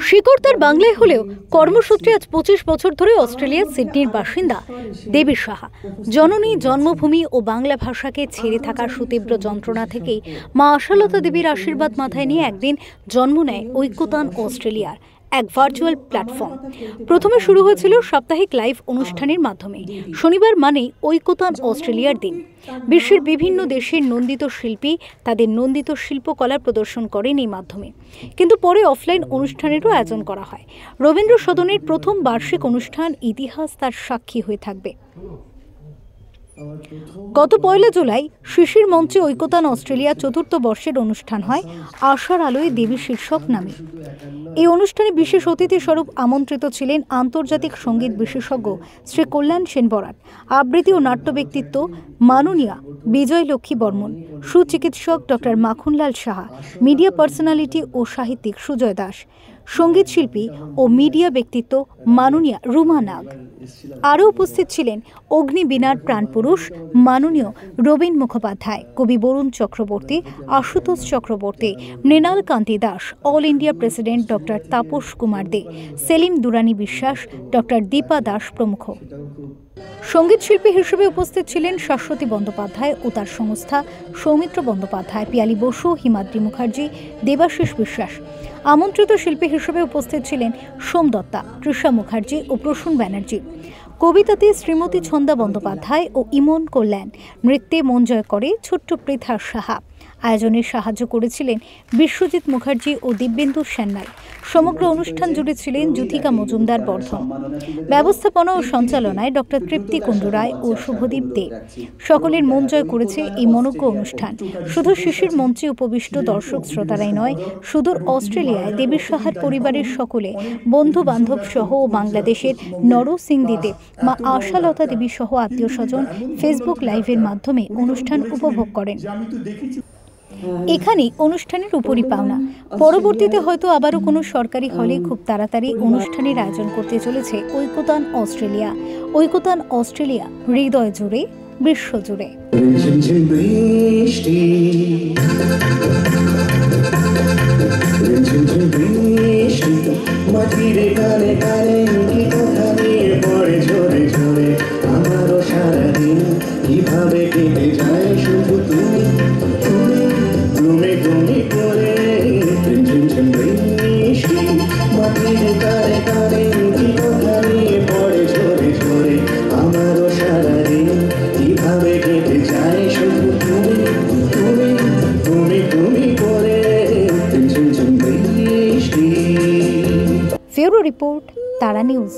শিকড় তার বাংলায় হলেও কর্মসূত্রে আজ 25 বছর ধরে অস্ট্রেলিয়ার সিডনির বাসিন্দা দেবী সাহা। জননী, জন্মভূমি ও বাংলা ভাষাকে ছেড়ে থাকার সুতীব্র যন্ত্রণা থেকেই মা আশালতা দেবীর আশীর্বাদ মাথায় নিয়ে একদিন জন্ম নেয় ঐক্যতান অস্ট্রেলিয়ার এক ভার্চুয়াল প্ল্যাটফর্ম। প্রথমে শুরু হয়েছিল সাপ্তাহিক লাইভ অনুষ্ঠানের মাধ্যমে। শনিবার মানেই ঐক্যতান অস্ট্রেলিয়ার দিন। বিশ্বের বিভিন্ন দেশের নন্দিত শিল্পী তাদের নন্দিত শিল্পকলা প্রদর্শন করেন এই মাধ্যমে। কিন্তু পরে অফলাইন অনুষ্ঠানেরও আয়োজন করা হয়। রবীন্দ্র সদনের প্রথম বার্ষিক অনুষ্ঠান ইতিহাস তার সাক্ষী হয়ে থাকবে। গত 1 জুলাই শিশির মঞ্চে ঐক্যতান অস্ট্রেলিয়া 4th বর্ষের অনুষ্ঠান হয় আশার আলোয় দেবী শীর্ষক নামে। এই অনুষ্ঠানে বিশেষ অতিথি স্বরূপ আমন্ত্রিত ছিলেন আন্তর্জাতিক সঙ্গীত বিশেষজ্ঞ শ্রী কল্যাণ সেন বরাট, আবৃত্তি ও নাট্য ব্যক্তিত্ব মাননীয়া বিজয় লক্ষ্মী বর্মন, সুচিকিৎসক doctor Makhanlal Saha, media personality ও সাহিত্যিক সুজয় দাস, সঙ্গীত শিল্পী ও মিডিয়া ব্যক্তিত্ব মাননীয়া রুমা নাগ। আরও উপস্থিত ছিলেন অগ্নিবীণার প্রাণপুরুষ মাননীয় রবীন মুখোপাধ্যায়, কবি Barun Chakraborty, Ashutosh Chakraborty, Mrinal Kanti Das, all India president doctor Tapas Kumar Dey, Selim Durrani Biswas, doctor Dipa Das প্রমুখ। সঙ্গীত শিল্পী হিসেবে উপস্থিত ছিলেন শাশ্বতী বন্দ্যোপাধ্যায় ও তার সংস্থা, সৌমিত্র বন্দ্যোপাধ্যায়, পিয়ালি বসু, হিমাদ্রি মুখার্জি, দেবাশিস বিশ্বাস। আমন্ত্রিত শিল্পী হিসেবে উপস্থিত ছিলেন সোম দত্তা, তৃষা মুখার্জি ও প্রসূন ব্যানার্জি। কবিতাতে শ্রীমতী ছন্দা বন্দ্যোপাধ্যায় ও ইমন কল্যাণ। নৃত্যে মন জয় করে ছোট্ট পৃথা সাহা। আয়োজনে সাহায্য করেছিলেন বিশ্বজিৎ মুখার্জি ও দিব্যেন্দু সেন্নাই। সমগ্র অনুষ্ঠান জুড়ে ছিলেন যুথিকা মজুমদার বর্ধন। ব্যবস্থাপনা ও সঞ্চালনায় ডক্টর তৃপ্তি কুণ্ডু রায় ও শুভদীপ দে। সকলের মন জয় করেছে এই মনোজ্ঞ অনুষ্ঠান। শুধু শিশির মঞ্চে উপবিষ্ট দর্শক শ্রোতারাই নয়, সুদূর অস্ট্রেলিয়ায় দেবী সাহার পরিবারের সকলে, বন্ধু বান্ধব সহ ও বাংলাদেশের নরসিংদীতে মা আশালতা দেবী সহ আত্মীয় স্বজন ফেসবুক লাইভের মাধ্যমে অনুষ্ঠান উপভোগ করেন। এখানেই অনুষ্ঠানের উপরই পাওনা। পরবর্তীতে হয়তো আবারও কোনো সরকারি হলে খুব তাড়াতাড়ি অনুষ্ঠানের আয়োজন করতে চলেছে ঐক্যতান অস্ট্রেলিয়া। ঐক্যতান অস্ট্রেলিয়া হৃদয় জুড়ে, বিশ্ব জুড়ে। Bureau Report, Tara News।